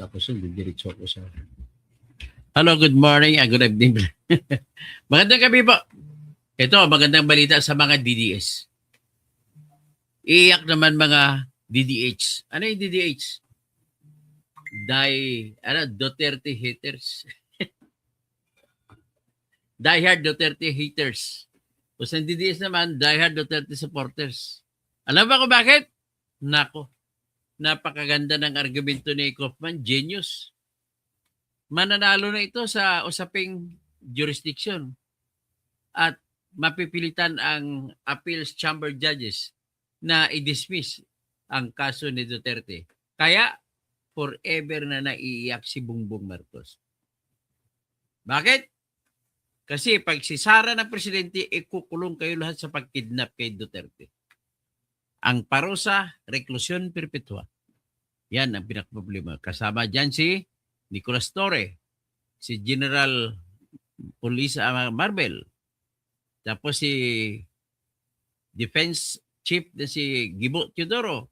Tapos yun, didiretso ako sa... Hello, good morning, good evening. Magandang gabi po. Ito, magandang balita sa mga DDS. Iyak naman mga DDH. Ano yung DDH? Duterte haters. Diehard Duterte haters. O sa DDS naman, diehard Duterte supporters. Alam ba kung bakit? Nako, napakaganda ng argumento ni Kaufman. Genius. Mananalo na ito sa usaping jurisdiction. At mapipilitan ang appeals chamber judges na i-dismiss ang kaso ni Duterte. Kaya, forever na naiiyak si Bongbong Marcos. Bakit? Kasi pag si Sara na presidente, ikukulong kayo lahat sa pagkidnap kay Duterte. Ang parusa, reklusyon perpetua. Yan ang pinakaproblema. Kasama dyan si Nicolas Torre, si General Police Marbel, tapos si Defense Chief na si Gibo Teodoro,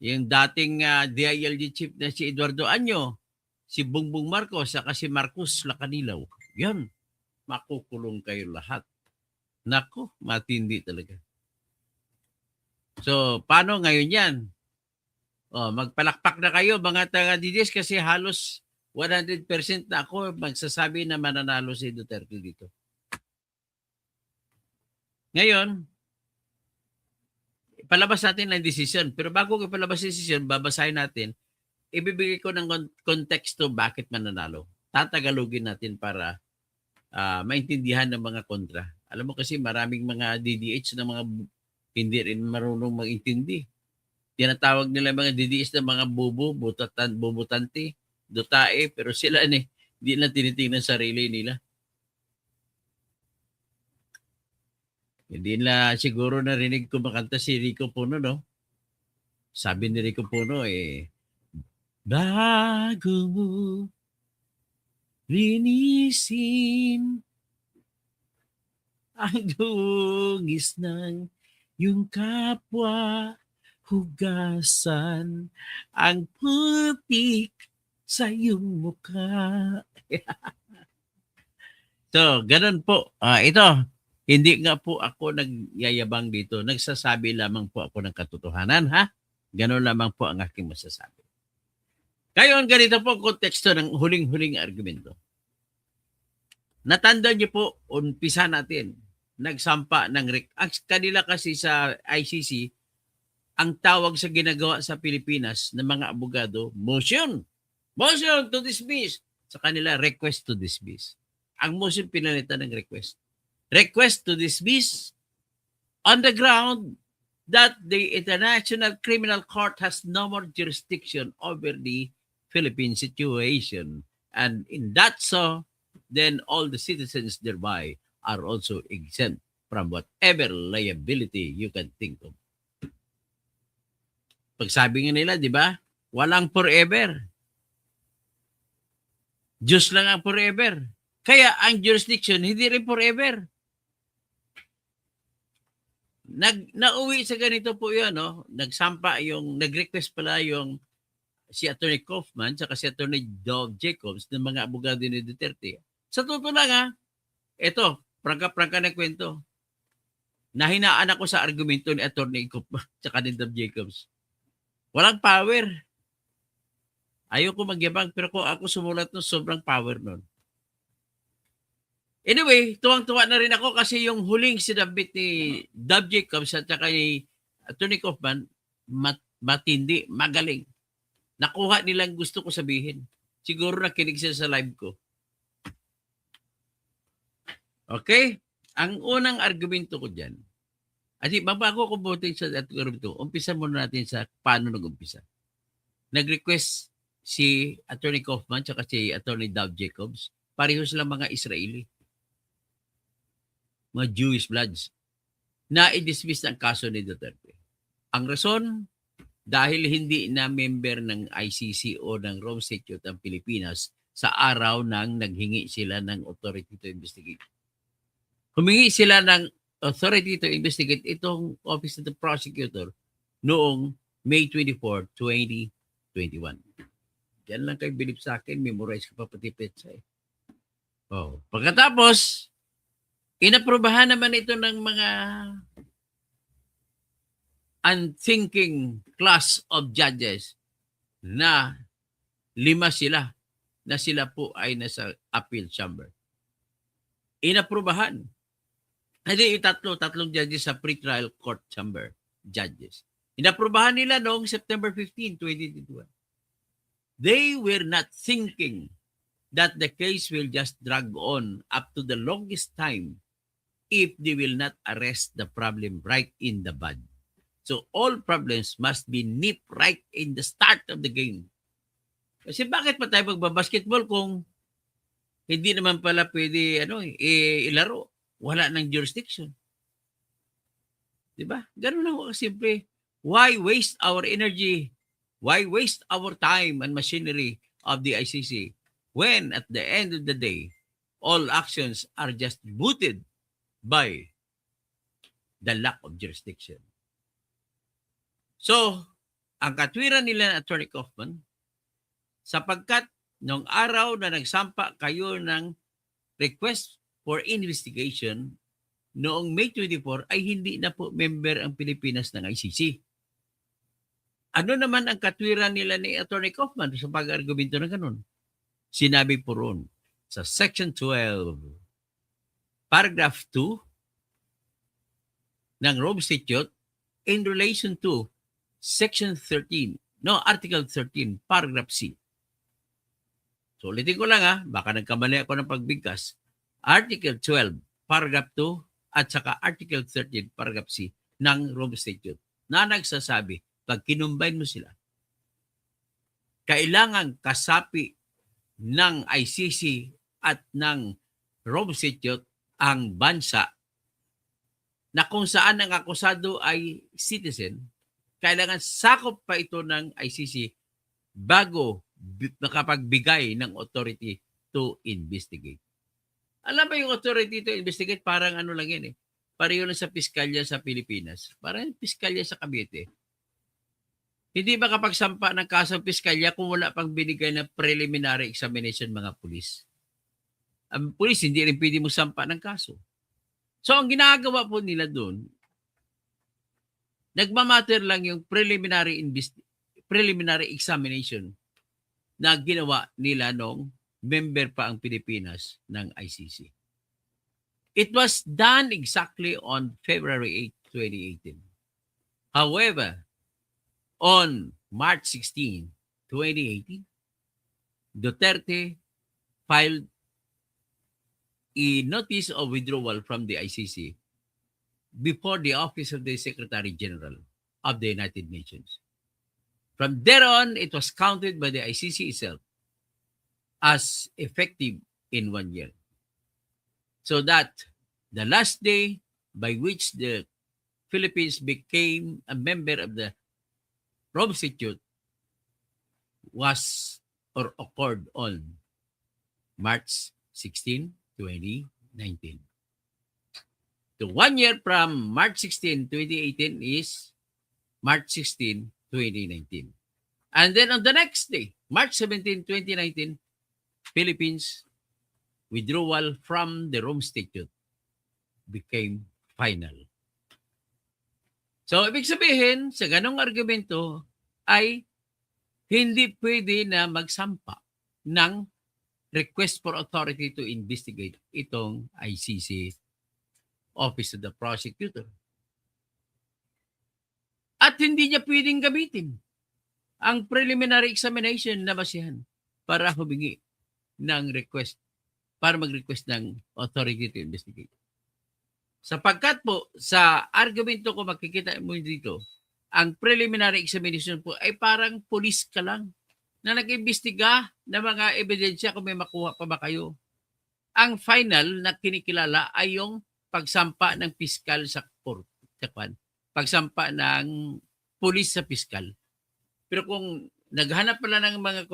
yung dating DILG Chief na si Eduardo Anyo, si Bongbong Marcos, saka si Marcos Lacanilaw. Yan, makukulong kayo lahat. Nako, matindi talaga. So, paano ngayon yan? Magpalakpak na kayo mga taga-DDS kasi halos 100% na ako magsasabi na mananalo si Duterte dito. Ngayon, palabas natin ang desisyon. Pero bago ko palabas ang desisyon, babasahin natin, ibibigay ko ng konteksto bakit mananalo. Tatagalogin natin para maintindihan ng mga kontra. Alam mo kasi maraming mga DDH na mga hindi rin marunong mag-intindi. Tinatawag nila mga DDS na mga bubutante, dutae, pero sila hindi na tinitingnan sarili nila. Hindi na siguro narinig ko makanta si Rico Puno, no? Sabi ni Rico Puno, bago mo linisin ang dungis ng yung kapwa, hugasan ang putik sa iyong mukha. So, ganun po. Ito, hindi nga po ako nagyayabang dito. Nagsasabi lamang po ako ng katotohanan, ha? Ganun lamang po ang aking masasabi. Ngayon, ganito po ang konteksto ng huling-huling argumento. Natanda niyo po, umpisa natin, nagsampa ng ang kanila kasi sa ICC, ang tawag sa ginagawa sa Pilipinas ng mga abogado, motion to dismiss. Sa kanila, request to dismiss. Ang motion pinalitan ng request. Request to dismiss on the ground that the International Criminal Court has no more jurisdiction over the Philippine situation. And in that so, then all the citizens thereby are also exempt from whatever liability you can think of. Pagsabi nga nila, di ba? Walang forever. Diyos lang ang forever. Kaya ang jurisdiction, hindi rin forever. Nauwi sa ganito po yun, no? Nag-request pala yung si Atty. Kaufman saka si Atty. Dov Jacobs ng mga abogado ni Duterte. Sa totoo lang, ito, prangka-prangka na kwento. Nahinaan ako sa argumento ni Atty. Kaufman saka ni Dov Jacobs. Walang power. Ayoko magyabang, pero kung ako sumulat nun, sobrang power nun. Anyway, tuwang-tuwa na rin ako kasi yung huling sinabit ni Dov Jacobs at saka ni Atty. Kaufman, matindi, magaling. Nakuha nilang gusto ko sabihin. Siguro nakinig sila sa live ko. Okay? Ang unang argumento ko dyan, at bago ko butin sa argumento, umpisa muna natin sa paano nag-umpisa. Nag-request si Atty. Kaufman at si Atty. Dov Jacobs, pareho silang mga Israeli. Mga Jewish bloods, na i-dismiss ang kaso ni Duterte. Ang rason, dahil hindi na member ng ICC o ng Rome Statute ang Pilipinas sa araw nang naghingi sila ng authority to investigate. Humingi sila ng authority to investigate itong Office of the Prosecutor noong May 24, 2021. Yan lang kayo bilib sa akin, memorize ko pa pati petsa eh. Oh. Pagkatapos, inaprobahan naman ito ng mga unthinking class of judges na 5 sila na sila po ay nasa appeal chamber. Inaprobahan. Hindi, tatlong judges sa pre-trial court chamber judges. Inaprobahan nila noong September 15, 2021. They were not thinking that the case will just drag on up to the longest time if they will not arrest the problem right in the bud. So all problems must be nipped right in the start of the game. Kasi bakit pa tayo magbabasketball kung hindi naman pala pwede ilaro? Wala ng jurisdiction. Diba? Ganun lang ako kasimple. Why waste our energy? Why waste our time and machinery of the ICC when at the end of the day, all actions are just mooted by the lack of jurisdiction? So, ang katwiran nila ng Attorney Kaufman, sapagkat nung araw na nagsampa kayo ng request for investigation noong May 24 ay hindi na po member ang Pilipinas ng ICC. Ano naman ang katwiran nila ni Attorney Kaufman sa pag-argumento na ganun? Sinabi po ron sa Section 12, Paragraph 2 ng Rome Statute in relation to Section 13, Article 13, Paragraph C. So ulitin ko lang baka nagkamali ako ng pagbigkas. Article 12, Paragraph 2 at saka Article 13, Paragraph C ng Rome Statute na nagsasabi, pag kinumbine mo sila, kailangan kasapi ng ICC at ng Rome Statute ang bansa na kung saan ang akusado ay citizen, kailangan sakop pa ito ng ICC bago nakapagbigay ng authority to investigate. Alam ba yung authority to investigate? Parang ano lang yan eh. Pareho lang sa piskalya sa Pilipinas. Parang piskalya sa Cavite. Hindi makapagsampa ng kaso ng piskalya kung wala pang binigay na preliminary examination mga pulis. Ang pulis hindi rin pwede mo sampa ng kaso. So ang ginagawa po nila doon, nagmamatter lang yung preliminary examination na ginawa nila nung member pa ang Pilipinas ng ICC. It was done exactly on February 8, 2018. However, on March 16, 2018, Duterte filed a notice of withdrawal from the ICC before the Office of the Secretary General of the United Nations. From there on, it was counted by the ICC itself as effective in 1 year. So that the last day by which the Philippines became a member of the Rome Statute was or occurred on March 16, 2019. So 1 year from March 16, 2018 is March 16, 2019. And then on the next day, March 17, 2019, Philippines withdrawal from the Rome Statute became final. So, ibig sabihin, sa ganong argumento ay hindi pwede na magsampa ng request for authority to investigate itong ICC Office of the Prosecutor. At hindi niya pwedeng gamitin ang preliminary examination na basihan para humingi ng request, para mag-request ng authority to investigate. Sapagkat po, sa argumento ko makikita mo dito, ang preliminary examination po ay parang police ka lang na nag-imbestiga ng mga ebidensya kung may makuha pa ba kayo. Ang final na kinikilala ay yung pagsampa ng piskal sa court. Pagsampa ng police sa piskal. Pero kung naghanap pala ng mga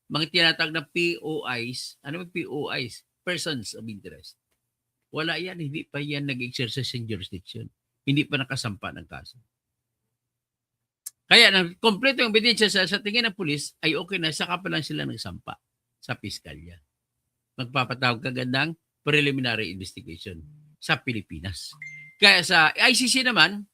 mga tinatawag na POIs, ano yung POIs? Persons of interest. Wala yan, hindi pa yan nag-exercise ng jurisdiction. Hindi pa nakasampa ng kaso. Kaya nang kompleto yung ebidensya sa tingin ng pulis ay okay na, saka pa lang sila nagsampa sa piskalya. Magpapatawag kagad ng preliminary investigation sa Pilipinas. Kaya sa ICC naman,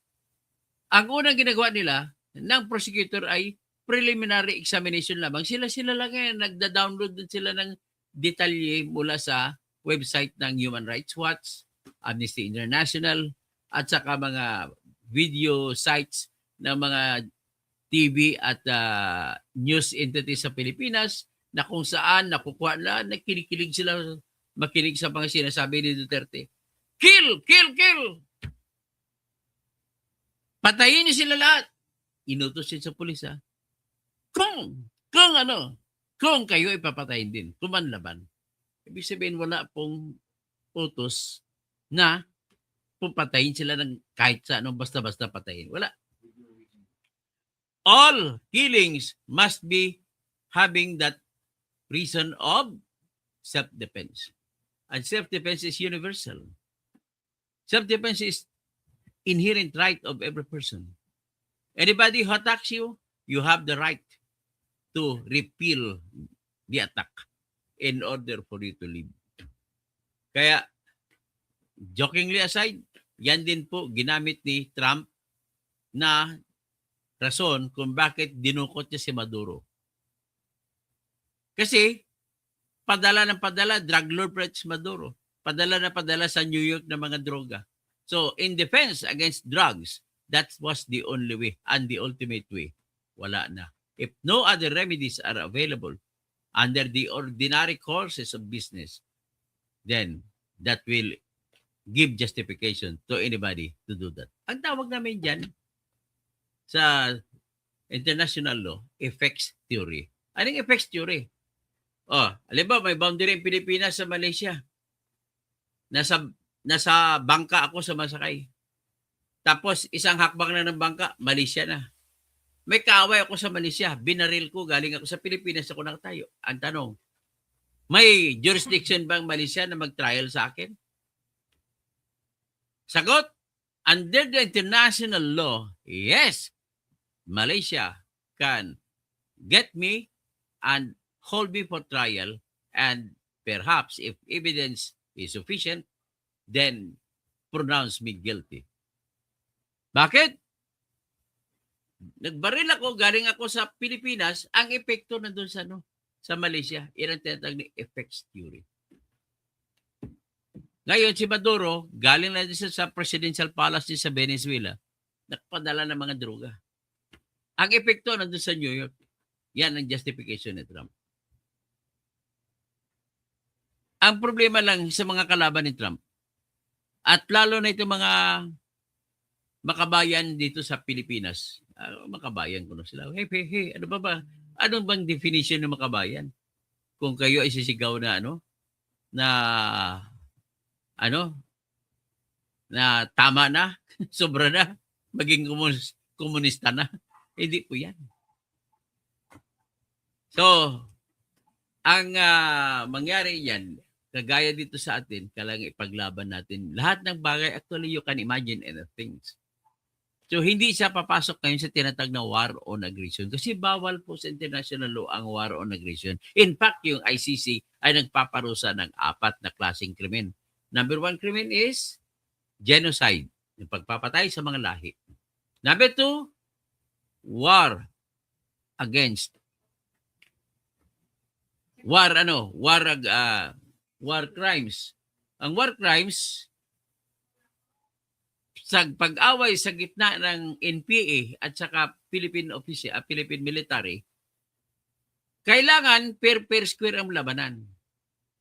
ang unang ginagawa nila ng prosecutor ay preliminary examination lamang. Sila lang yan, nagda-download din sila ng detalye mula sa website ng Human Rights Watch, Amnesty International, at saka mga video sites ng mga TV at news entities sa Pilipinas na kung saan nakukuha na, nakikinig sila, makinig sa mga sinasabi ni Duterte. Kill! Kill! Kill! Patayin niyo sila lahat. Inutos yun sa pulis, ha? Kung kayo ipapatayin din, kumanlaban. Ibig sabihin, wala pong utos na pupatayin sila ng kahit sa anong basta-basta patayin. Wala. All killings must be having that reason of self-defense. And self-defense is universal. Self-defense is inherent right of every person. Anybody who attacks you, you have the right to repel the attack in order for you to live. Kaya, jokingly aside, yan din po ginamit ni Trump na rason kung bakit dinukot niya si Maduro. Kasi, padala ng padala, drug lord si Maduro. Padala na padala sa New York ng mga droga. So, in defense against drugs, that was the only way and the ultimate way. Wala na. If no other remedies are available under the ordinary courses of business, then that will give justification to anybody to do that. Ang tawag namin dyan sa international law, effects theory. Anong effects theory? Alam may boundary ng Pilipinas sa Malaysia. Nasa bangka ako sa masakay. Tapos isang hakbang na ng bangka, Malaysia na. May kaaway ako sa Malaysia, binaril ko, galing ako sa Pilipinas, ako nakatayo. Ang tanong, may jurisdiction bang Malaysia na mag-trial sa akin? Sagot, under the international law, yes, Malaysia can get me and hold me for trial, and perhaps if evidence is sufficient, then pronounce me guilty. Bakit? Nagbaril ako, galing ako sa Pilipinas, ang epekto nandun sa Malaysia. Yan ang tinatawag ni effects theory. Ngayon, si Maduro, galing na sa presidential palace sa Venezuela, nagpadala ng mga droga. Ang epekto nandun sa New York. Yan ang justification ni Trump. Ang problema lang sa mga kalaban ni Trump, at lalo na itong mga makabayan dito sa Pilipinas, makabayan ko na sila. Hey, ano ba? Anong bang definition ng makabayan? Kung kayo ay sisigaw na na tama na, sobra na, maging komunista na. Hindi po yan. So, ang mangyari yan, kagaya dito sa atin, kailangan ipaglaban natin. Lahat ng bagay, actually, you can imagine anything. So, hindi siya papasok ngayon sa tinatag na war on aggression kasi bawal po sa international law ang war on aggression. In fact, yung ICC ay nagpaparusa ng 4 na klaseng krimen. Number 1 krimen is genocide, yung pagpapatay sa mga lahi. Number 2, war crimes. Ang war crimes sa pag-away sa gitna ng NPA at saka Philippine military, kailangan per square ang labanan.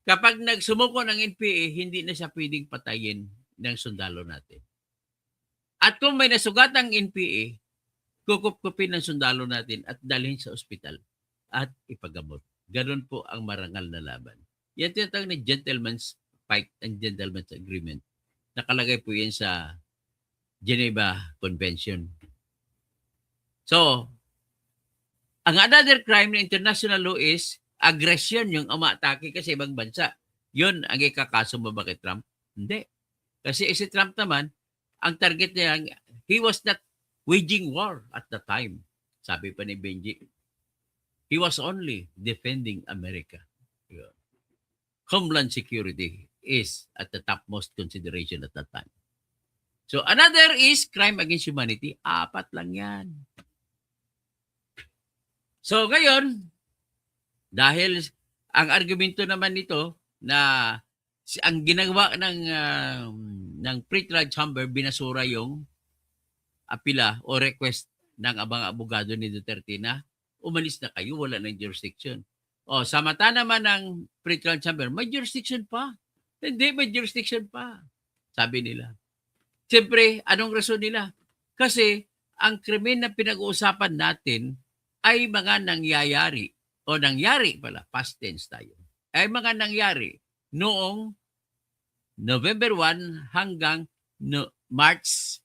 Kapag nagsumuko ng NPA, hindi na siya pwedeng patayin ng sundalo natin. At kung may nasugatang NPA, kukup-kupin ng sundalo natin at dalhin sa ospital at ipagamot. Ganon po ang marangal na laban. Yan tinatawag na gentleman's fight and gentleman's agreement. Nakalagay po yan sa Geneva Convention. So, ang another crime na international law is aggression, yung umatake kasi ibang bansa. Yun ang ikakaso mo ba kay Trump? Hindi. Kasi si Trump naman, ang target niya, he was not waging war at the time. Sabi pa ni Benji, he was only defending America. Yun. Homeland security is at the topmost consideration at that time. So another is crime against humanity. 4 lang yan. So ngayon, dahil ang argumento naman nito na ang ginagawa ng pre-trial chamber, binasura yung apila o request ng abang abogado ni Duterte na umalis na kayo, wala ng jurisdiction. O, sa mata naman ng pre-trial chamber, may jurisdiction pa. Hindi, may jurisdiction pa. Sabi nila. Siyempre, anong rason nila? Kasi ang krimen na pinag-uusapan natin ay mga nangyayari o nangyari pala, past tense tayo, ay mga nangyari noong November 1 hanggang March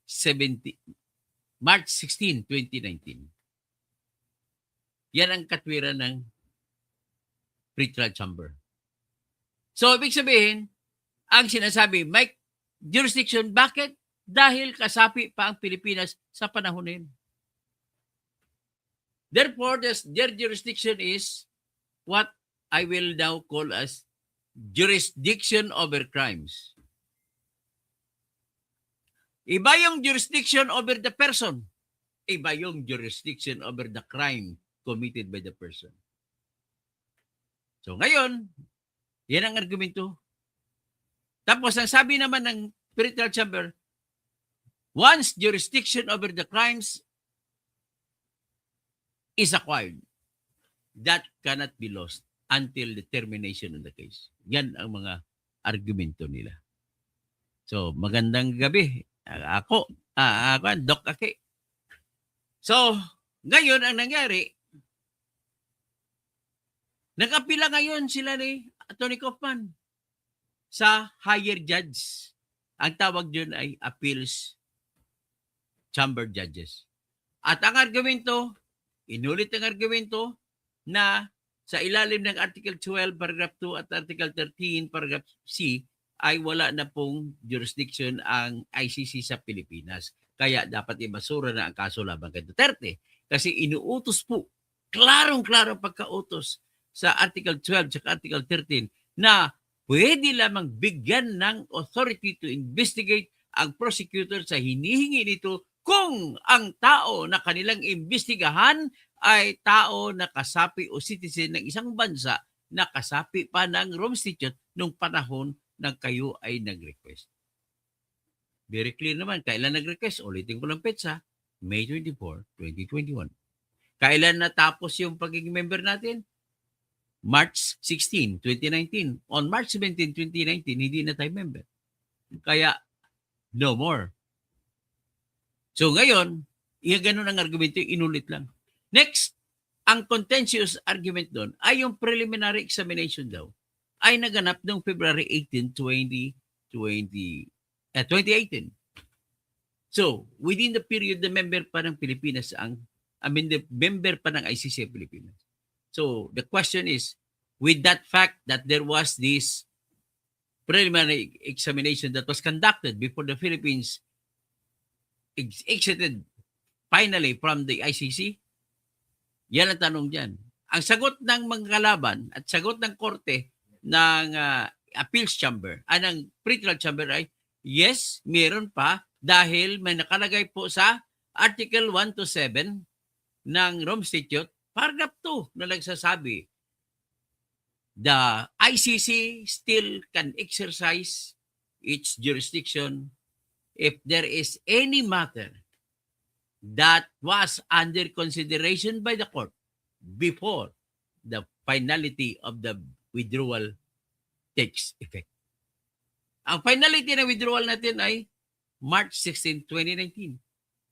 16, 2019. Yan ang katwiran ng pre-trial chamber. So, ibig sabihin, ang sinasabi, may jurisdiction, bakit? Dahil kasapi pa ang Pilipinas sa panahon na yun. Therefore, their jurisdiction is what I will now call as jurisdiction over crimes. Iba yung jurisdiction over the person. Iba yung jurisdiction over the crime committed by the person. So ngayon, yan ang argumento. Tapos ang sabi naman ng pre-trial chamber, once jurisdiction over the crimes is acquired, that cannot be lost until the termination of the case. Yan ang mga argumento nila. So, magandang gabi. Ako, Doc Ake. So, ngayon ang nangyari, nag-apila ngayon sila ni Atty. Kaufman sa higher judge. Ang tawag dyan ay appeals chamber judges. At ang argumento, inulit ang argumento na sa ilalim ng Article 12, Paragraph 2 at Article 13, Paragraph C, ay wala na pong jurisdiction ang ICC sa Pilipinas. Kaya dapat ibasura na ang kaso laban kay Duterte. Kasi inuutos po, klarong-klaro pagkautos sa Article 12 at Article 13 na pwede lamang bigyan ng authority to investigate ang prosecutor sa hinihingi nito kung ang tao na kanilang imbestigahan ay tao na kasapi o citizen ng isang bansa na kasapi pa ng Rome Statute nung panahon na kayo ay nag-request. Very clear naman, kailan nag-request? Ulitin ko lang petsa, May 24, 2021. Kailan natapos yung pagiging member natin? March 16, 2019. On March 17, 2019, hindi na tayo member. Kaya, no more. So ngayon, ganun ang argumento, inulit lang. Next, ang contentious argument doon ay yung preliminary examination daw ay naganap noong February 18, 2018. So, within the period, the member pa ng Pilipinas the member pa ng ICC Pilipinas. So, the question is, with that fact that there was this preliminary examination that was conducted before the Philippines exited finally from the ICC, yan ang tanong dyan. Ang sagot ng mga kalaban at sagot ng korte ng appeals chamber, ng pre-trial chamber ay, yes, meron pa dahil may nakalagay po sa Article 1 to 7 ng Rome Statute, Paragraph 2 na nagsasabi, the ICC still can exercise its jurisdiction if there is any matter that was under consideration by the court before the finality of the withdrawal takes effect. Ang finality ng withdrawal natin ay March 16, 2019.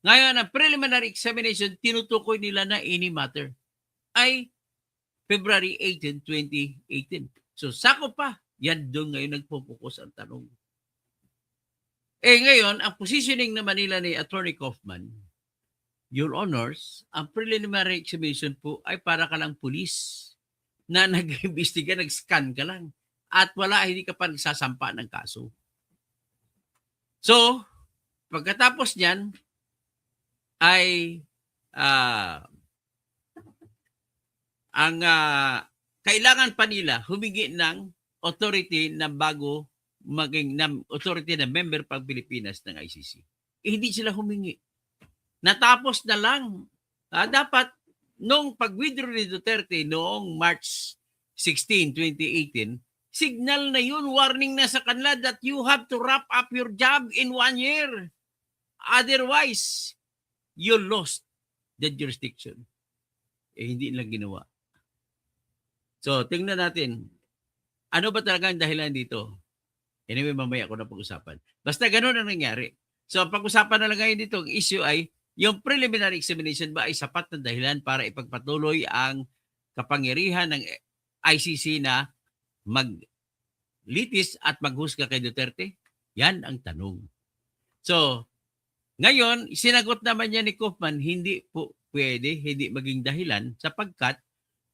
Ngayon, ang preliminary examination, tinutukoy nila na any matter ay February 18, 2018. So, sako pa. Yan doon ngayon nagpupukus ang tanong. Ngayon, ang positioning naman nila ni Atty. Kaufman, Your Honors, ang preliminary examination po ay para ka lang pulis na nag-imbestiga, nag-scan ka lang. At hindi ka pa nagsasampa ng kaso. So, pagkatapos niyan, ay ah, kailangan pa nila humingi ng authority na bago maging authority na member pang Pilipinas ng ICC. Hindi sila humingi. Natapos na lang. Dapat nung pag-withdraw ni Duterte noong March 16, 2018, signal na yun, warning na sa kanila that you have to wrap up your job in 1 year. Otherwise, you lost the jurisdiction. Hindi lang ginawa. So, tingnan natin. Ano ba talaga ang dahilan dito? Anyway, mamaya ko na pag-usapan. Basta ganun ang nangyari. So, ang pag-usapan na lang ngayon dito, ang issue ay, yung preliminary examination ba ay sapat na dahilan para ipagpatuloy ang kapangyarihan ng ICC na maglitis at maghusga kay Duterte? Yan ang tanong. So, ngayon, sinagot naman niya ni Kaufman, hindi po pwede, hindi maging dahilan sapagkat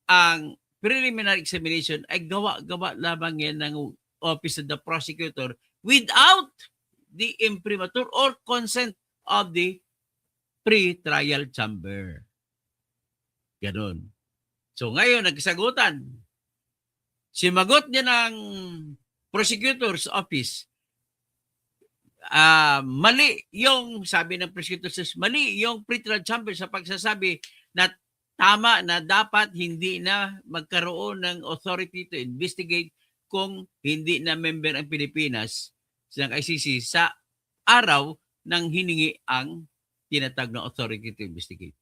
ang preliminary examination ay gawa-gawa lamang yan ng Office of the Prosecutor without the imprimatur or consent of the pre-trial chamber. Ganon. So ngayon, nagsagutan. Simagot niya ng Prosecutor's Office. Mali yung, sabi ng Prosecutor's, mali yung pre-trial chamber sa pagsasabi na tama na dapat hindi na magkaroon ng authority to investigate kung hindi na member ang Pilipinas ng ICC sa araw ng hiningi ang tinatag na authority to investigate.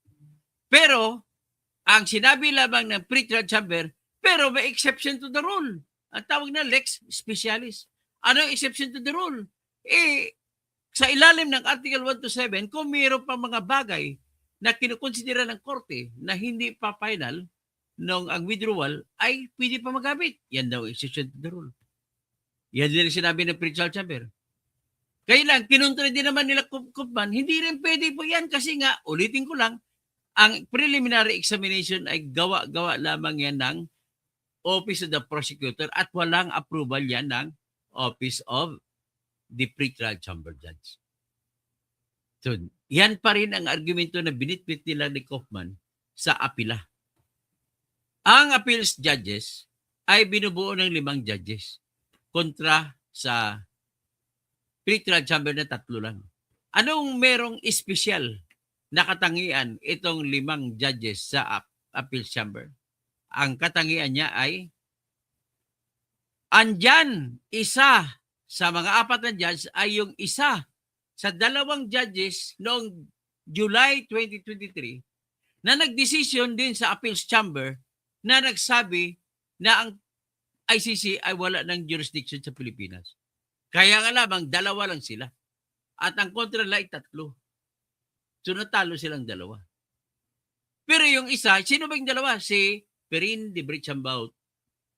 Pero, ang sinabi lamang ng pre-trial chamber, pero may exception to the rule. Ang tawag na lex specialis. Ano yung exception to the rule? Sa ilalim ng Article 127, kung mayroon pa mga bagay na kinukonsidera ng korte na hindi pa final nung ang withdrawal, ay pwede pa magamit. Yan daw exception to the rule. Yan din sinabi ng pre-trial chamber. Kailan, kinuntra din naman nila Kaufman, hindi rin pwede po yan kasi nga, ulitin ko lang, ang preliminary examination ay gawa-gawa lamang yan ng Office of the Prosecutor at walang approval yan ng Office of the Pre-Trial Chamber Judge. So, yan pa rin ang argumento na binitbit nila ni Kaufman sa apila. Ang appeals judges ay binubuo ng 5 judges kontra sa pre-trial chamber na 3 lang. Anong merong espesyal na katangian itong 5 judges sa appeals chamber? Ang katangian niya ay andyan isa sa mga 4 na judge ay yung isa sa 2 judges noong July 2023 na nagdesisyon din sa appeals chamber na nagsabi na ang ICC ay wala ng jurisdiction sa Pilipinas. Kaya nga lamang 2 lang sila. At ang kontra nila ay 3. So natalo silang 2. Pero yung isa, sino ba yung 2? Si Perin de Brichambaut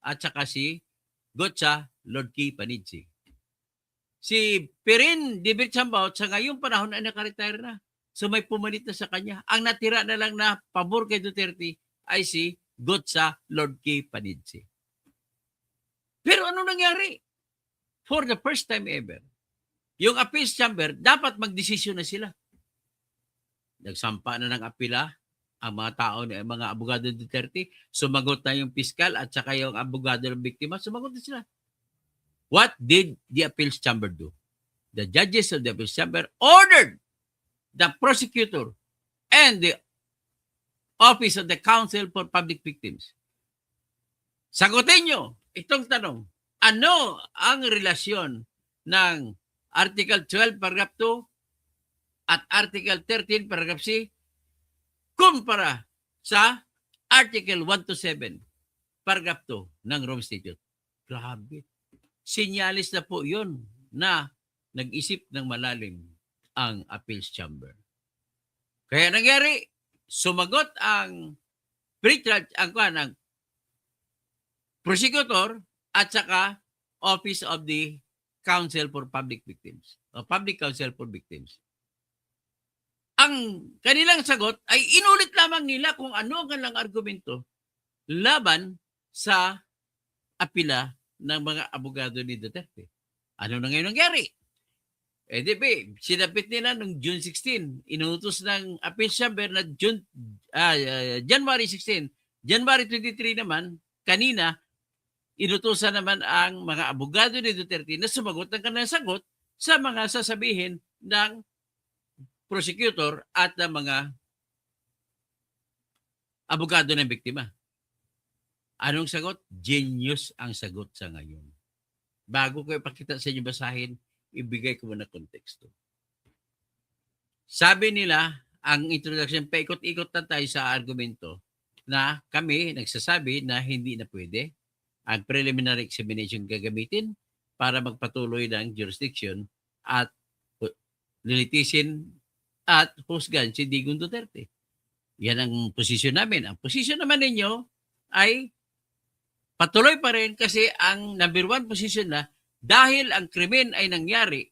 at saka si Gotcha Lordkey Panidsi. Si Perin de Brichambaut sa ngayong panahon ay nakaretire na. So may pumalit na sa kanya. Ang natira na lang na pabor kay Duterte ay si Gotcha Lordkey Panidsi. Pero ano nangyari? For the first time ever, yung appeals chamber, dapat magdesisyon na sila. Nagsampa na ng apila ang mga tao, mga abogado ng Duterte, sumagot na yung piskal at saka yung abogado ng biktima, sumagot na sila. What did the appeals chamber do? The judges of the appeals chamber ordered the prosecutor and the Office of the Counsel for Public Victims. Sagutin nyo itong tanong. Ano ang relasyon ng Article 12, Paragraph 2 at Article 13, Paragraph C kumpara sa Article 127, Paragraph 2 ng Rome Statute? Grabe. Sinyalis na po yun na nag-isip ng malalim ang appeals chamber. Kaya nangyari, sumagot ang pre-trial, ang prosecutor at saka Office of the Counsel for Public Victims o Public Counsel for Victims. Ang kanilang sagot ay inulit lamang nila kung ano ang kanilang argumento laban sa apila ng mga abogado ni Duterte. Ano na ngayon nangyari? Di ba, sinapit nila noong June 16. Inutos ng appeals chamber na January 16. January 23 naman, kanina, inutusan naman ang mga abogado ni Duterte na sumagot ng kanilang sagot sa mga sasabihin ng prosecutor at ng mga abogado ng biktima. Anong sagot? Genius ang sagot sa ngayon. Bago ko ipakita sa inyo basahin, ibigay ko muna konteksto. Sabi nila, ang introduction, paikot-ikot na tayo sa argumento na kami nagsasabi na hindi na pwede ang preliminary examination gagamitin para magpatuloy ng jurisdiction at lilitisin at husgan si Digong Duterte. Yan ang posisyon namin. Ang posisyon naman ninyo ay patuloy pa rin kasi ang number one position na dahil ang krimen ay nangyari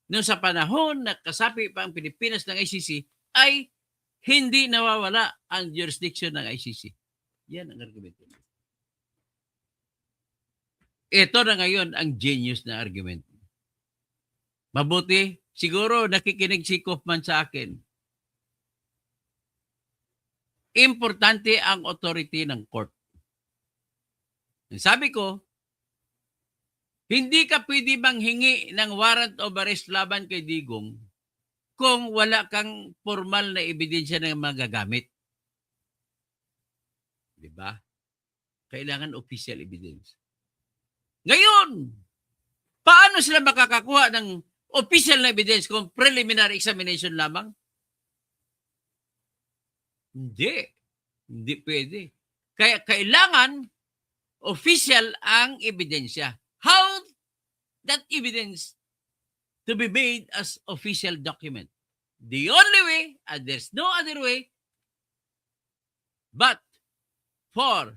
noong sa panahon na kasapi pa ang Pilipinas ng ICC ay hindi nawawala ang jurisdiction ng ICC. Yan ang argumento. Ito na ngayon ang genius na argument. Mabuti, siguro nakikinig si Kaufman sa akin. Importante ang authority ng court. Sabi ko, hindi ka pwede manghingi ng warrant of arrest laban kay Digong kung wala kang formal na ebidensya na magagamit. Diba? Kailangan official evidence. Ngayon, paano sila makakakuha ng official na evidence kung preliminary examination lamang? Hindi pwede. Kaya kailangan official ang ebidensya. How that evidence to be made as official document? The only way, and there's no other way, but for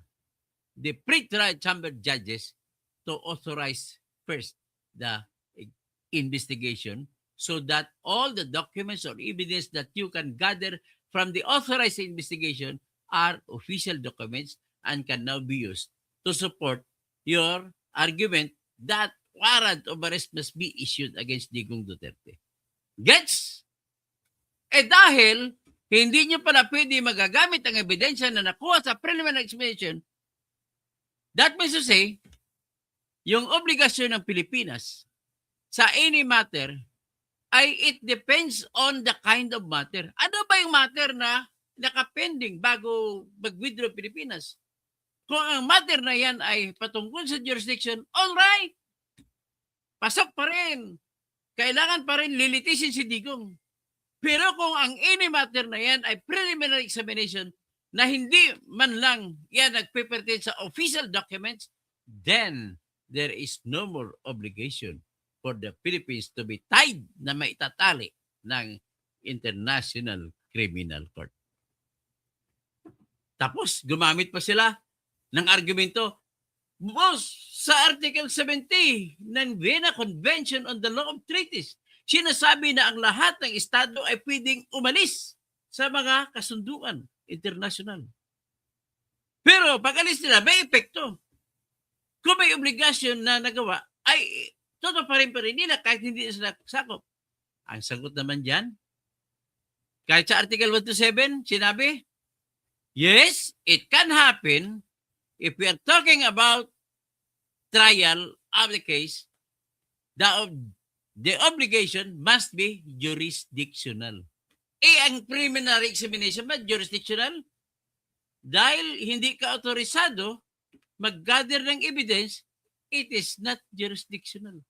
the pre-trial chamber judges to authorize first the investigation so that all the documents or evidence that you can gather from the authorized investigation are official documents and can now be used to support your argument that warrant of arrest must be issued against Digong Duterte. Gets? Dahil hindi nyo pala pwede magagamit ang ebidensya na nakuha sa preliminary examination, that means to say, yung obligasyon ng Pilipinas sa any matter ay it depends on the kind of matter. Ano ba yung matter na nakapending bago mag-withdraw Pilipinas? Kung ang matter na yan ay patungkol sa jurisdiction, all right. Pasok pa rin. Kailangan pa rin lilitisin si Digong. Pero kung ang any matter na yan ay preliminary examination na hindi man lang yan nagpe-pertain sa official documents, then there is no more obligation for the Philippines to be tied na maitatali ng International Criminal Court. Tapos, gumamit pa sila ng argumento, boss, sa Article 70 ng Vienna Convention on the Law of Treaties, sinasabi na ang lahat ng estado ay pwedeng umalis sa mga kasunduan international. Pero pag alis nila, may epekto. Kung may obligasyon na nagawa, ay todo pa rin nila kahit hindi sila sakop. Ang sagot naman dyan, kahit sa Article 127, sinabi, yes, it can happen if we are talking about trial of the case, the obligation must be jurisdictional. Ang preliminary examination ba jurisdictional? Dahil hindi ka autorisado mag-gather ng evidence, it is not jurisdictional.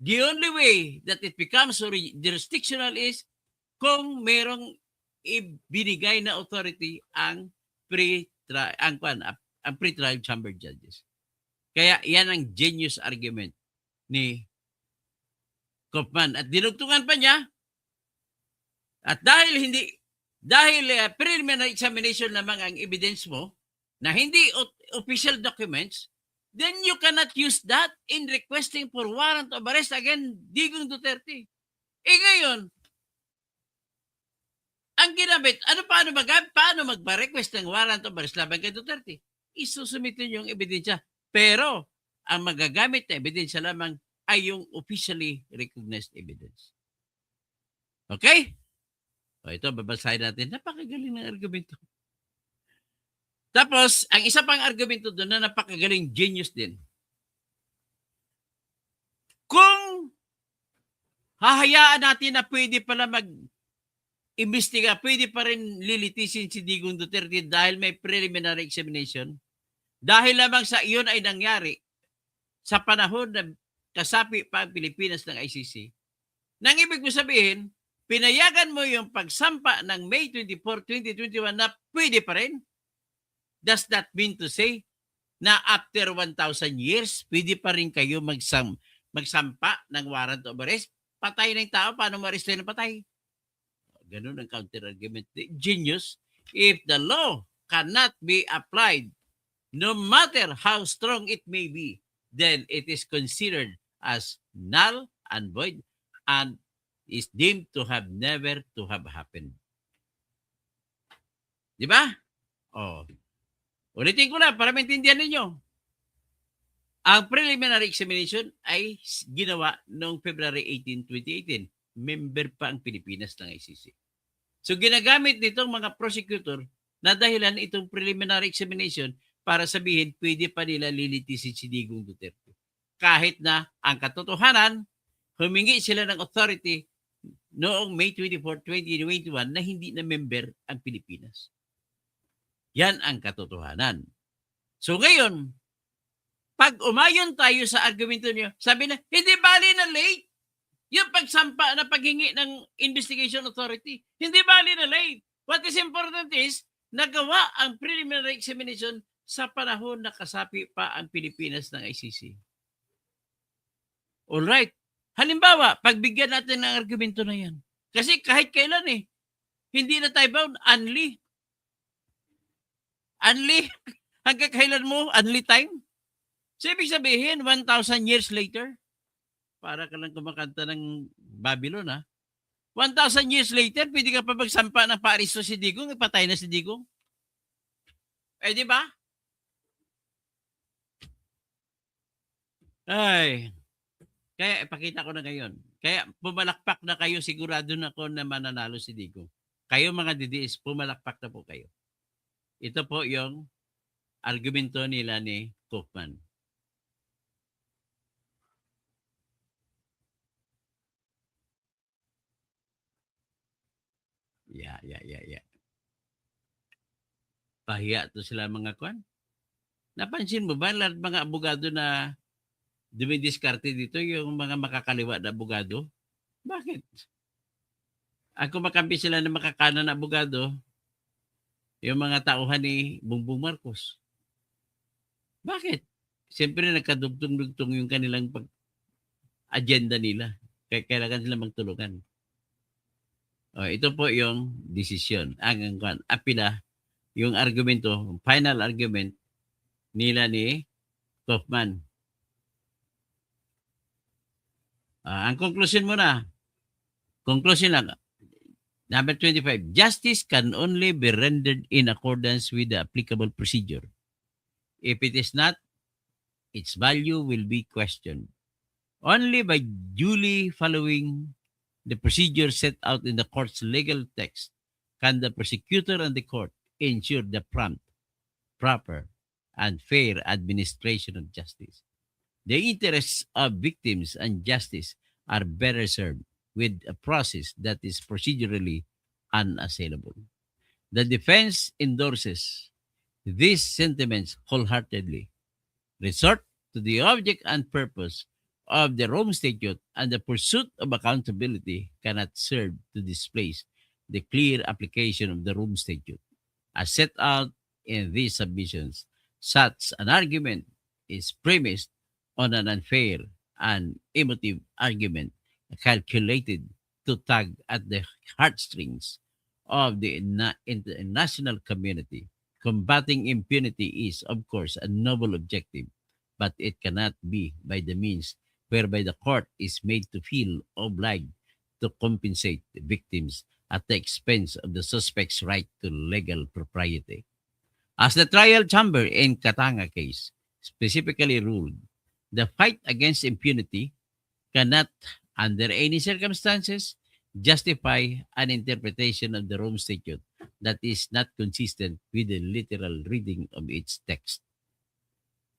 The only way that it becomes jurisdictional is kung merong ibinigay na authority ang pre-trial chamber judges. Kaya yan ang genius argument ni Kaufman. At dinugtungan pa niya, at dahil preliminary examination lamang ang evidence mo, na hindi official documents, then you cannot use that in requesting for warrant of arrest against Digong Duterte. Ngayon, ang ginamit, paano magpa-request ng warrant of arrest laban kay Duterte? Isusumitin yung ebidensya. Pero, ang magagamit na ebidensya lamang ay yung officially recognized evidence. Okay? O ito, babasahin natin. Napakagaling ng argumento. Tapos, ang isa pang argumento doon na napakagaling, genius din. Kung hahayaan natin na pwede pala mag-imbestiga, pwede pa rin lilitisin si Digong Duterte dahil may preliminary examination, dahil lamang sa iyon ay nangyari sa panahon na kasapi pa ang Pilipinas ng ICC, nang ibig mo sabihin, pinayagan mo yung pagsampa ng May 24, 2021 na pwede pa rin? Does that mean to say na after 1,000 years, pwede pa rin kayo magsampa ng warrant of arrest? Patay ng tao, paano ma-arrest ng patay? Ganun ang counter-argument. Genius. If the law cannot be applied, no matter how strong it may be, then it is considered as null and void and is deemed to have never to have happened. Di ba? Oh. Ulitin ko lang para maintindihan ninyo. Ang preliminary examination ay ginawa noong February 18, 2018. Member pa ang Pilipinas ng ICC. So ginagamit nitong mga prosecutor na dahilan itong preliminary examination para sabihin pwede pa nila lilitisin si Digong Duterte. Kahit na ang katotohanan, humingi sila ng authority noong May 24, 2021 na hindi na member ang Pilipinas. Yan ang katotohanan. So ngayon, pag umayon tayo sa argumento niyo, sabi na, hindi bali na late. Yung pagsampa na paghingi ng investigation authority, hindi bali na late. What is important is, nagawa ang preliminary examination sa panahon na kasapi pa ang Pilipinas ng ICC. Alright. Halimbawa, pagbigyan natin ng argumento na yan. Kasi kahit kailan hindi na tayo bound, unli. Unli, hanggang kailan mo, unli time? So, ibig sabihin, 1,000 years later, para ka lang kumakanta ng Babylon, 1,000 years later, pwede ka pa magsampa ng paaristo si Digong, ipatay na si Digong. Di ba? Ay, kaya ipakita ko na ngayon. Kaya pumalakpak na kayo, sigurado na ako na mananalo si Digong. Kayo mga DDS, pumalakpak na po kayo. Ito po yung argumento nila ni Kaufman. Yeah. Pahiya to sila mga kwan. Napansin mo ba lahat mga abogado na dumidiskarte dito yung mga makakaliwa na abogado? Bakit? Ang kumakampi sila ng makakanan na abogado, yung mga tauhan ni Bongbong Marcos. Bakit? Siyempre nagkadugtong-dugtong yung kanilang agenda nila. Kailangan sila magtulungan. Ito po yung desisyon. Ang apila, yung argumento, final argument nila ni Kaufman. Ang conclusion muna. Conclusion lang. Number 25, justice can only be rendered in accordance with the applicable procedure. If it is not, its value will be questioned. Only by duly following the procedure set out in the court's legal text can the prosecutor and the court ensure the prompt, proper, and fair administration of justice. The interests of victims and justice are better served with a process that is procedurally unassailable. The defense endorses these sentiments wholeheartedly. Resort to the object and purpose of the Rome Statute and the pursuit of accountability cannot serve to displace the clear application of the Rome Statute. As set out in these submissions, such an argument is premised on an unfair and emotive argument calculated to tug at the heartstrings of the international community. Combating impunity is, of course, a noble objective, but it cannot be by the means whereby the court is made to feel obliged to compensate the victims at the expense of the suspect's right to legal propriety. As the trial chamber in Katanga case specifically ruled, the fight against impunity cannot, under any circumstances, justify an interpretation of the Rome Statute that is not consistent with the literal reading of its text.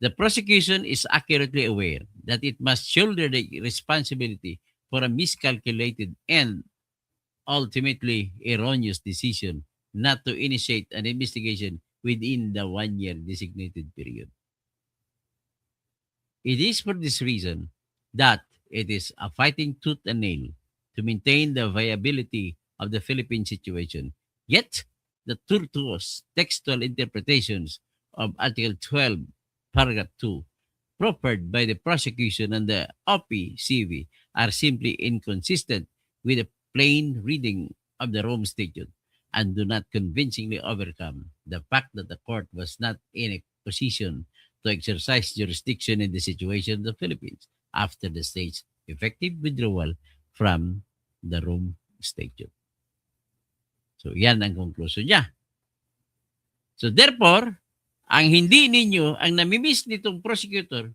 The prosecution is accurately aware that it must shoulder the responsibility for a miscalculated and ultimately erroneous decision not to initiate an investigation within the 1-year designated period. It is for this reason that it is a fighting tooth and nail to maintain the viability of the Philippine situation. Yet, the tortuous textual interpretations of Article 12, Paragraph 2, proffered by the prosecution and the OPCV are simply inconsistent with the plain reading of the Rome Statute and do not convincingly overcome the fact that the court was not in a position to exercise jurisdiction in the situation of the Philippines after the state's effective withdrawal from the Rome Statute. So, yan ang conclusion niya. So, therefore, ang hindi ninyo, ang namimiss nitong prosecutor,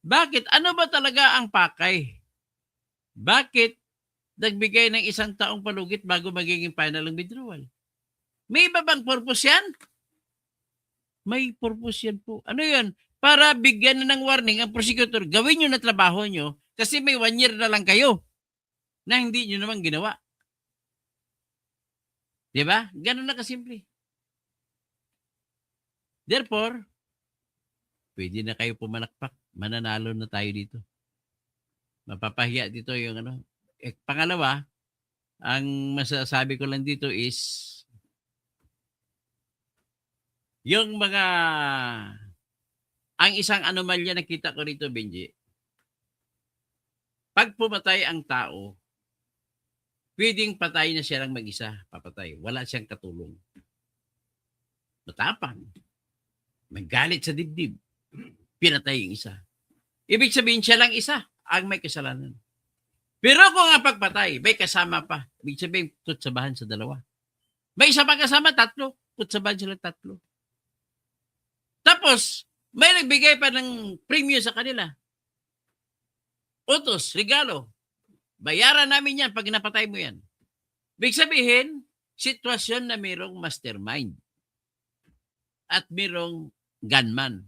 bakit? Ano ba talaga ang pakay? Bakit nagbigay ng 1 taong palugit bago magiging final ang withdrawal? May iba bang purpose yan? May purpose yan po. Ano yan? Para bigyan na ng warning ang prosecutor, gawin nyo na trabaho nyo kasi may 1 year na lang kayo na hindi nyo naman ginawa. Diba? Ganun na kasimple. Therefore, pwede na kayo pumalakpak. Mananalo na tayo dito. Mapapahiya dito yung ano. Pangalawa, ang masasabi ko lang dito is yung mga ang isang anomalya na kita ko rito, Benji. Pag pumatay ang tao, pwedeng patay na siya lang mag-isa, papatay. Wala siyang katulong. Matapang. Magalit sa dibdib. Pinatay yung isa. Ibig sabihin siya lang isa ang may kasalanan. Pero kung ang pagpatay, may kasama pa. Ibig sabihin, kutsabahan sa dalawa. May isa pa kasama, 3. Kutsabahan sila 3. Tapos, may nagbigay pa ng premium sa kanila. Utos, regalo. Bayaran namin yan pag napatay mo yan. Ibig sabihin, sitwasyon na mayroong mastermind at mayroong gunman.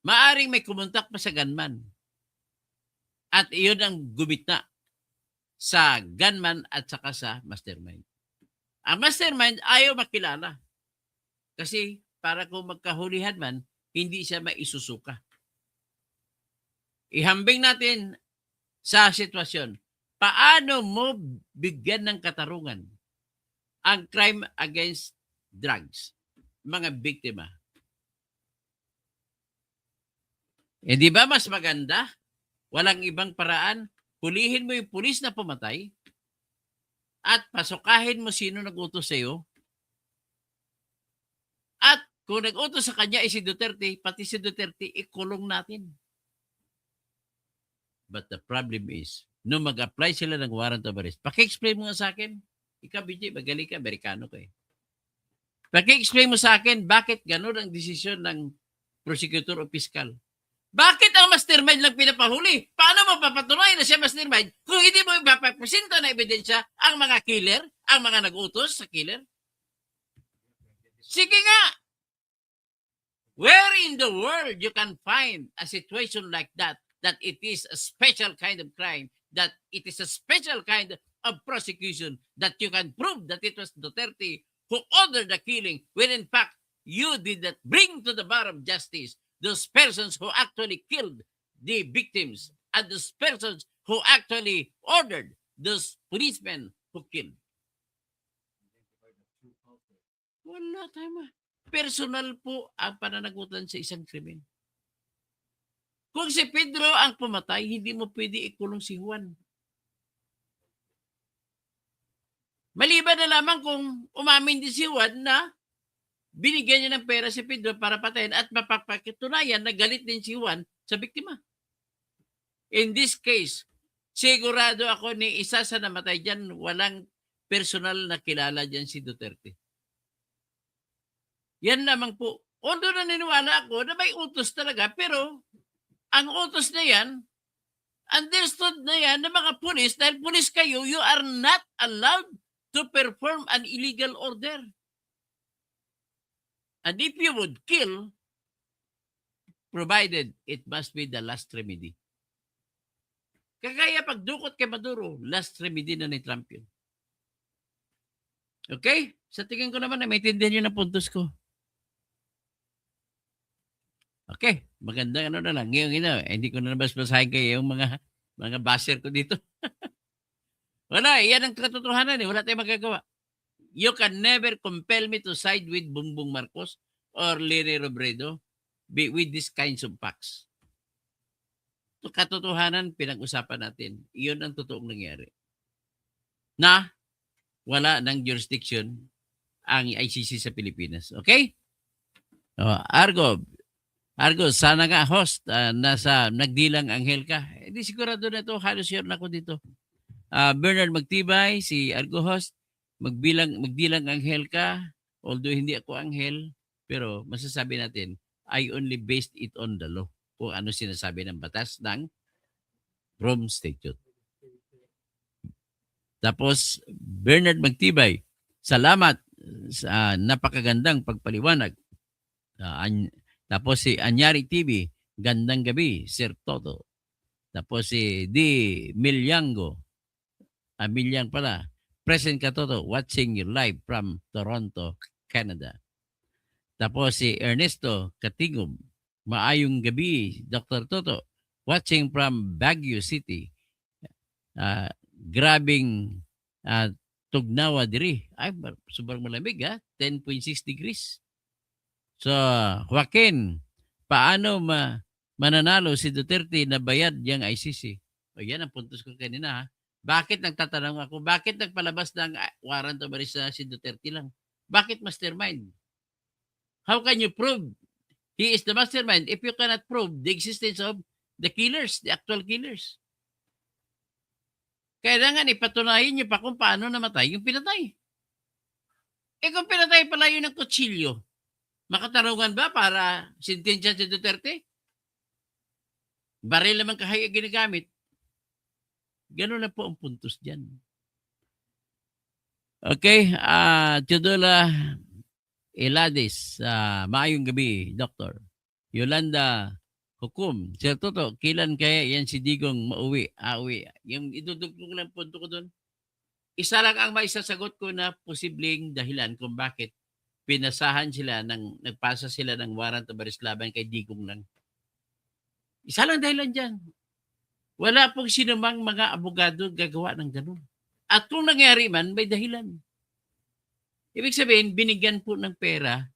Maaring may kumontak pa sa gunman. At iyon ang gumitna sa gunman at saka sa mastermind. Ang mastermind ayaw makilala. Kasi para kung magkahulihan man, hindi siya maisusuka. Ihambing natin sa sitwasyon. Paano mo bigyan ng katarungan ang crime against drugs? Mga biktima. Di ba mas maganda? Walang ibang paraan. Hulihin mo yung pulis na pumatay at pasukahin mo sino nag-utos sa iyo. At kung nag-utos sa kanya ay si Duterte, pati si Duterte ikulong natin. But the problem is, nung mag-apply sila ng warrant of arrest, paki-explain mo nga sa akin. Ikaw, BJ, magaling ka, Amerikano ka eh. Paki-explain mo sa akin bakit ganun ang desisyon ng prosecutor o piskal. Bakit ang mastermind lang pinapahuli? Paano mo papatunayan na siya mastermind kung hindi mo ipapapresenta na ebidensya ang mga killer, ang mga nag-utos sa killer? Sige nga! Where in the world you can find a situation like that it is a special kind of crime, that it is a special kind of prosecution, that you can prove that it was Duterte who ordered the killing, when in fact, you did not bring to the bar of justice those persons who actually killed the victims and those persons who actually ordered those policemen who killed. Wala tayo. Personal po ang pananagutan sa isang krimen. Kung si Pedro ang pumatay, hindi mo pwede ikulong si Juan. Maliban na lamang kung umamin din si Juan na binigyan niya ng pera si Pedro para patayin at mapapakitunayan na galit din si Juan sa biktima. In this case, sigurado ako ni isa sa namatay dyan, walang personal na kilala dyan si Duterte. Yan lamang po. Although naniniwala ako na may utos talaga, pero ang utos na yan Understood na yan ng mga pulis, dahil pulis kayo, you are not allowed to perform an illegal order. And if you would kill, provided it must be the last remedy. Kagaya pagdukot kay Maduro, last remedy na ni Trump yun. Okay? Sa tingin ko naman na maintindihan nyo na puntos ko. Okay, magandang ano na lang. Ngayon, hindi ko na nabas-basahin kayo yung mga basher ko dito. Wala, yan ang katotohanan eh. Wala tayong magagawa. You can never compel me to side with Bongbong Marcos or Leni Robredo with these kinds of facts. Ito katotohanan, pinag-usapan natin. Iyon ang totoong nangyari. Na wala ng jurisdiction ang ICC sa Pilipinas. Okay? Argo, sana nga host, nagdilang Anghel ka. Hindi sigurado na ito, halos sure na ako dito. Bernard Magtibay, si Argo host, magdilang Anghel ka, although hindi ako Anghel, pero masasabi natin, I only based it on the law, kung ano sinasabi ng batas ng Rome Statute. Tapos, Bernard Magtibay, salamat sa napakagandang pagpaliwanag. Tapos si Anyari TV, gandang gabi, Sir Toto. Tapos si D. Milyango, Milyan pala, present ka Toto, watching you live from Toronto, Canada. Tapos si Ernesto Katigum, maayong gabi, Dr. Toto, watching from Baguio City. Grabing tugnawa diri. Ay, sobrang malamig 10.6 degrees. So, Joaquin, paano mananalo si Duterte na bayad yung ICC? O yan ang puntos ko kanina. Bakit nagtatanong ako? Bakit nagpalabas ng warrant of arrest si Duterte lang? Bakit mastermind? How can you prove he is the mastermind if you cannot prove the existence of the killers, the actual killers? Kailangan ipatunayan niyo pa kung paano namatay yung pinatay. Kung pinatay pala yun ng kutsilyo, makatarungan ba para sintensya si Duterte? Baril naman kahaya ginagamit. Ganun na po ang puntos dyan. Okay, Teodola Elades, maayong gabi, Doktor. Yolanda Hukum, Sir Toto, kailan kaya yan si Digong mauwi? Uwi. Yung idudugtong lang punto ko doon. Isa lang ang maisasagot ko na posibleng dahilan kung bakit nagpasa sila ng warrant of arrest laban kay Digong lang. Isa lang dahilan dyan. Wala pong sinumang mga abogado gagawa ng ganun. At kung nangyari man, may dahilan. Ibig sabihin, binigyan po ng pera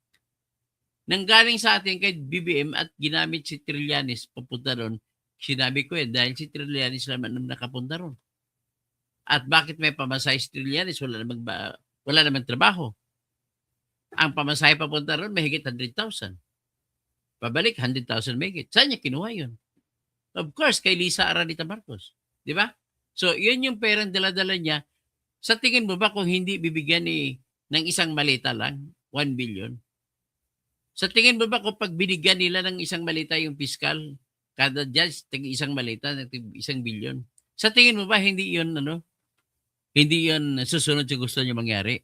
nanggaling sa atin kay BBM at ginamit si Trillanes papunta ron. Sinabi ko dahil si Trillanes naman nakapunta ron. At bakit may pamasahe si Trillanes? Wala namang trabaho. Ang pamasahe papunta ron, may higit 100,000. Pabalik, 100,000 may higit. Saan niya kinuha yun? Of course, kay Lisa Aranita Marcos. Di ba? So, yun yung perang dala-dala niya. Sa tingin mo ba kung hindi bibigyan ng isang malita lang, 1 billion? Sa tingin mo ba kung pag binigyan nila ng isang malita yung piskal, kada judge, isang malita, 1 billion? Sa tingin mo ba hindi yun, hindi yun susunod sa gusto niyo mangyari?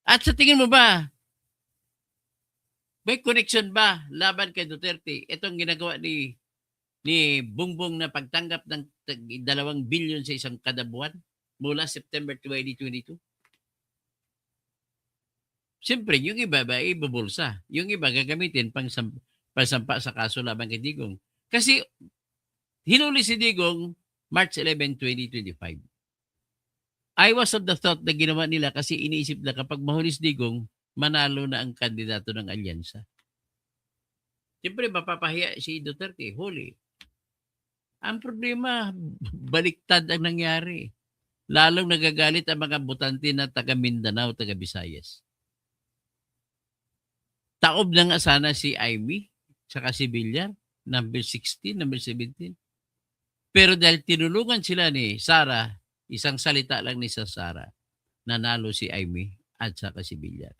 At sa tingin mo ba, may connection ba laban kay Duterte? Itong ginagawa ni Bongbong na pagtanggap ng 2 billion sa isang kada buwan mula September 2022? Siyempre, yung iba ba ibubulsa. Yung iba gagamitin pangsampa sa kaso laban kay Digong. Kasi hinuli si Digong March 11, 2025. I was of the thought na ginawa nila kasi iniisip na kapag mahuli si Digong, manalo na ang kandidato ng alyansa. Siyempre, mapapahiya si Duterte, huli. Ang problema, baliktad ang nangyari. Lalong nagagalit ang mga botante na taga Mindanao, taga Visayas. Taob na nga sana si Amy, saka si Villar, number 16, number 17. Pero dahil tinulungan sila ni Sara, isang salita lang ni Sara, nanalo si Amy at saka si Villar.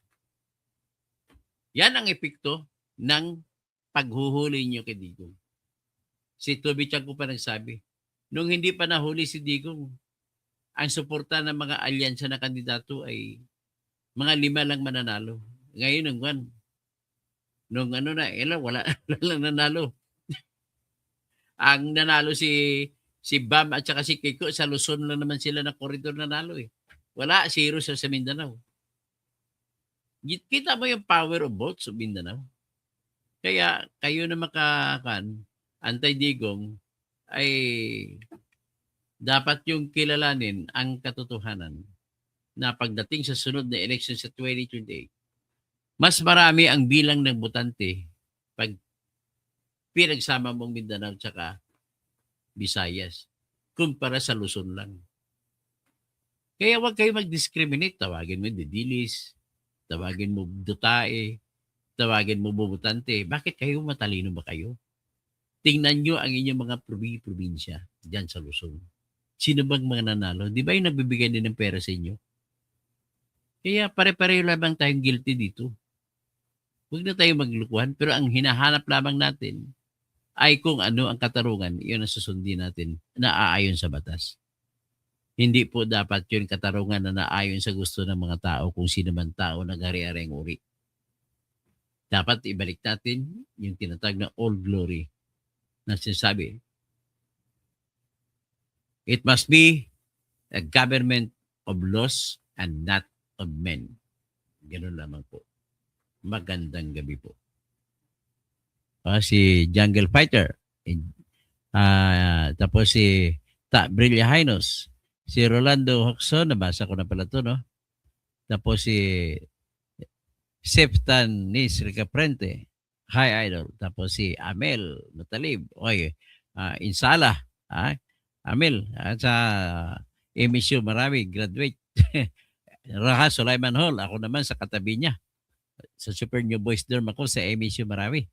Yan ang epekto ng paghuhuli nyo kay Digong. Si Toby Chanco pa nagsabi. Nung hindi pa nahuli si Digong, ang suporta ng mga alyansa na kandidato ay mga 5 lang mananalo. Ngayon, nung ano na, wala lang nanalo. Ang nanalo si Bam at saka si Kiko, sa Luzon lang naman sila na koridor nanalo eh. Wala, 0 sa Mindanao. Kita mo yung power of votes sa Mindanao. Kaya kayo na anti-Digong, ay dapat yung kilalanin ang katotohanan na pagdating sa sunod na election sa 2028, mas marami ang bilang ng botante pag pinagsama mong Mindanao tsaka Visayas kumpara sa Luzon lang. Kaya huwag kayo mag-discriminate. Tawagin mo Didilis, tawagin mo Dutae, tawagin mo bubutante. Bakit kayo matalino ba kayo? Tingnan nyo ang inyong mga probinsya dyan sa Luzon. Sino bang mga nanalo? Di ba yung nagbibigay din ng pera sa inyo? Kaya pare-pareho lamang tayong guilty dito. Huwag na tayo maglukuhan. Pero ang hinahanap lamang natin ay kung ano ang katarungan, yun ang susundin natin na aayon sa batas. Hindi po dapat yun katarungan na naayon sa gusto ng mga tao kung sino man tao nag-ari-aring uri. Dapat ibalik natin yung tinatag na old glory na sinasabi. It must be a government of laws and not of men. Ganun lamang po. Magandang gabi po. Si Jungle Fighter. Tapos si Brilla Hinos. Si Rolando Hoxon, nabasa ko na pala ito, no? Tapos si Seftan Nis Ricaprente. Hi, Idol. Tapos si Amel Matalib. Okay. Insala. Amel. At sa MSU Marami, graduate. Raha Sulaiman Hall. Ako naman sa katabi niya. Sa Super New Boys dorm ako sa MSU Marami.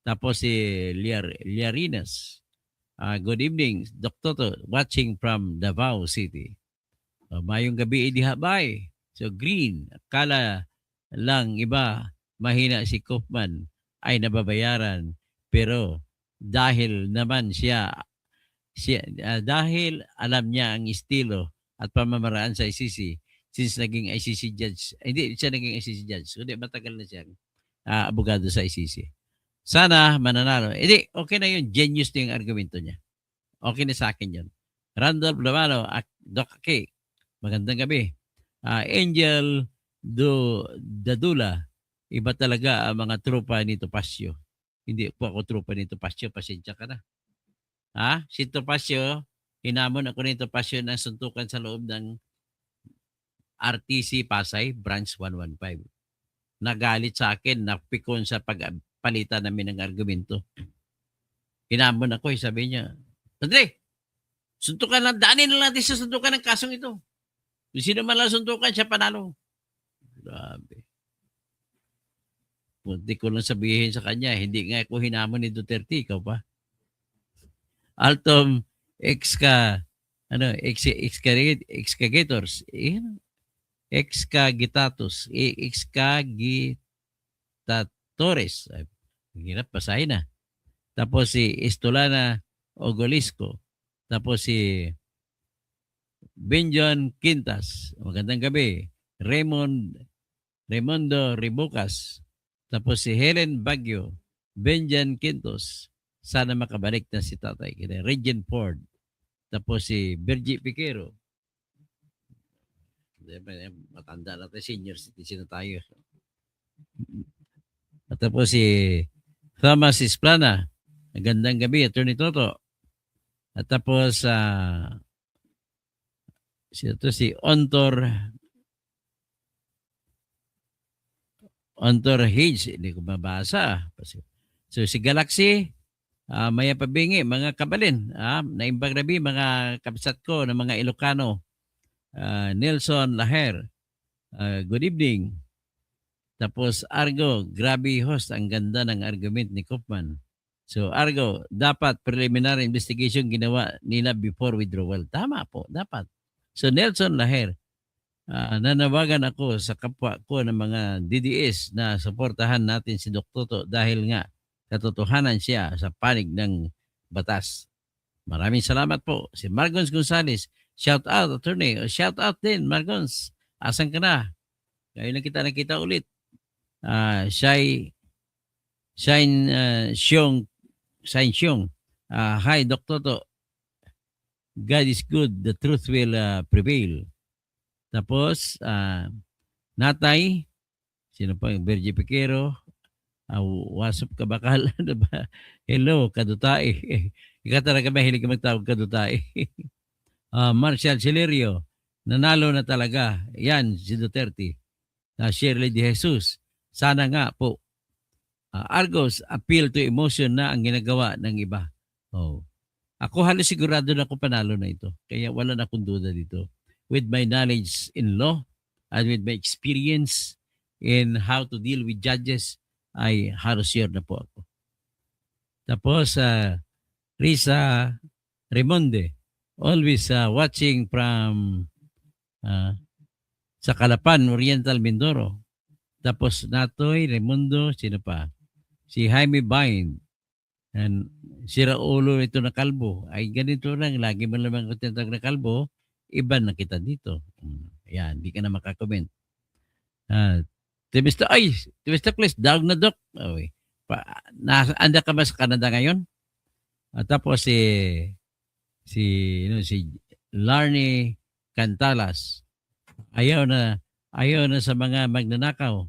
Tapos si Liarinas. Good evening, Dr. Watching from Davao City. Mayong gabi idihabay. So green. Akala lang iba mahina si Kaufman ay nababayaran. Pero dahil naman dahil alam niya ang estilo at pamamaraan sa ICC, since naging ICC judge, hindi siya naging ICC judge, kundi matagal na siya abogado sa ICC. Sana mananalo. Hindi, okay na yun. Genius na yung argumento niya. Okay na sa akin yun. Randolph Lamalo, Doc K, magandang gabi. Angel Dadula, iba talaga ang mga tropa ni Topacio. Hindi po ako tropa ni Topacio, pasensya ka na. Si Topacio, hinamon ako ni Topacio na suntukan sa loob ng RTC Pasay, branch 115. Nagalit sa akin, napikon sa pagpalitan namin ng argumento. Hinamon ako, sabi niya, Andre, suntukan lang, daanin na natin sa suntukan ng kasong ito. Kung sino man lang suntukan, siya panalo. Grabe. Munti ko lang sabihin sa kanya, hindi nga ako hinamon ni Duterte, ikaw pa. Altom, excavagators, excagitatus, excagitadores. Hirap, pasahin na. Tapos si Estolana Ogolisco. Tapos si Benjon Quintas. Magandang gabi. Raimundo Ribucas. Tapos si Helen Baguio. Benjon Quintos. Sana makabalik na si tatay. Regent Ford. Tapos si Virgie Piquero. Matanda na tayo. Senior citizen na tayo. At tapos si Thomas Isplana. Magandang gabi, Attorney Toto. At tapos si Ontor Hage, hindi ko mabasa. So si Galaxy, Maya Pabingi, mga kabalin, naimbang rabi, mga kabsat ko ng mga Ilocano, Nelson Laher, good evening. Tapos Argo, grabe host, ang ganda ng argument ni Kaufman. So Argo, dapat preliminary investigation ginawa nila before withdrawal. Tama po, dapat. So Nelson Laher, nanawagan ako sa kapwa ko ng mga DDS na suportahan natin si Dr. Toto dahil nga katotohanan siya sa panig ng batas. Maraming salamat po. Si Margons Gonzales, shout out, attorney. Shout out din, Margons. Asan ka na? Ngayon lang kita nakita ulit. Shine Xiong. Hi, Dr. To. God is good. The truth will prevail. Tapos, Natay, sino pa yung Virgie Piquero, Wasop Kabakal, ano ba? Hello, Kadutay. Ikaw talaga mahilig ka magtawag Kadutay. Marshall Celerio, nanalo na talaga. Yan, si Duterte. Shirley De Jesus, sana nga po. Argos, appeal to emotion na ang ginagawa ng iba. Oh. Ako halos sigurado na ako panalo na ito. Kaya wala na akong duda dito. With my knowledge in law and with my experience in how to deal with judges, ay halos sure na po ako. Tapos, Risa Remonde, always watching from sa Calapan, Oriental, Mindoro. Tapos Natoy, Remundo, sino pa? Si Jaime Bind. And si Raulo ito na kalbo. Ay ganito lang, lagi mo naman ko tinatag na kalbo, iba na kita dito. Yan, di ka na makakomment. Timista Chris, daog na dok. Okay. Anda ka ba sa Canada ngayon? Tapos si Larnie Cantalas. Ayaw na sa mga magnanakaw.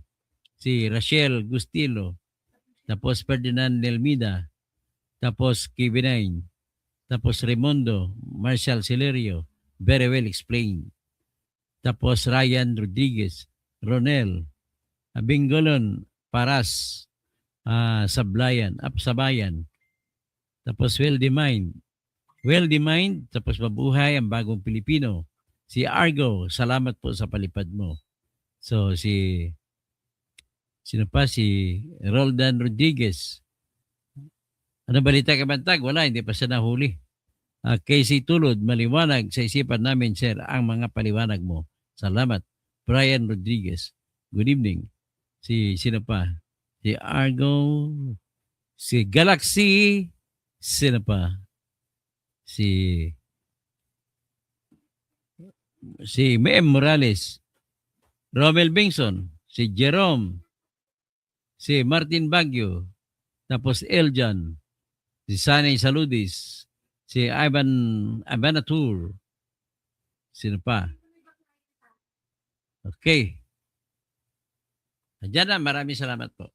Si Rachel Gustilo. Tapos Ferdinand Nelmida. Tapos Kevin. Tapos Raimundo, Marshall Celerio. Very well explained. Tapos Ryan Rodriguez, Ronel, Bingolon, Paras, Sablayan, Sabayan. Tapos Well-Demind, tapos mabuhay ang bagong Pilipino. Si Argo, salamat po sa palipad mo. So sino pa? Si Roldan Rodriguez. Ano balita ka bantag? Wala, hindi pa siya nahuli. Casey Tulod, maliwanag sa isipan namin, sir, ang mga paliwanag mo. Salamat. Brian Rodriguez, good evening. Sino pa? Si Argo, si Galaxy, sino pa? Si M. Morales, Romel Bingson, si Jerome, si Martin Baguio, tapos Eljan, si Sanay Saludis, si Ivan Abanatur, sino pa? Okay. Diyan na, maraming salamat po.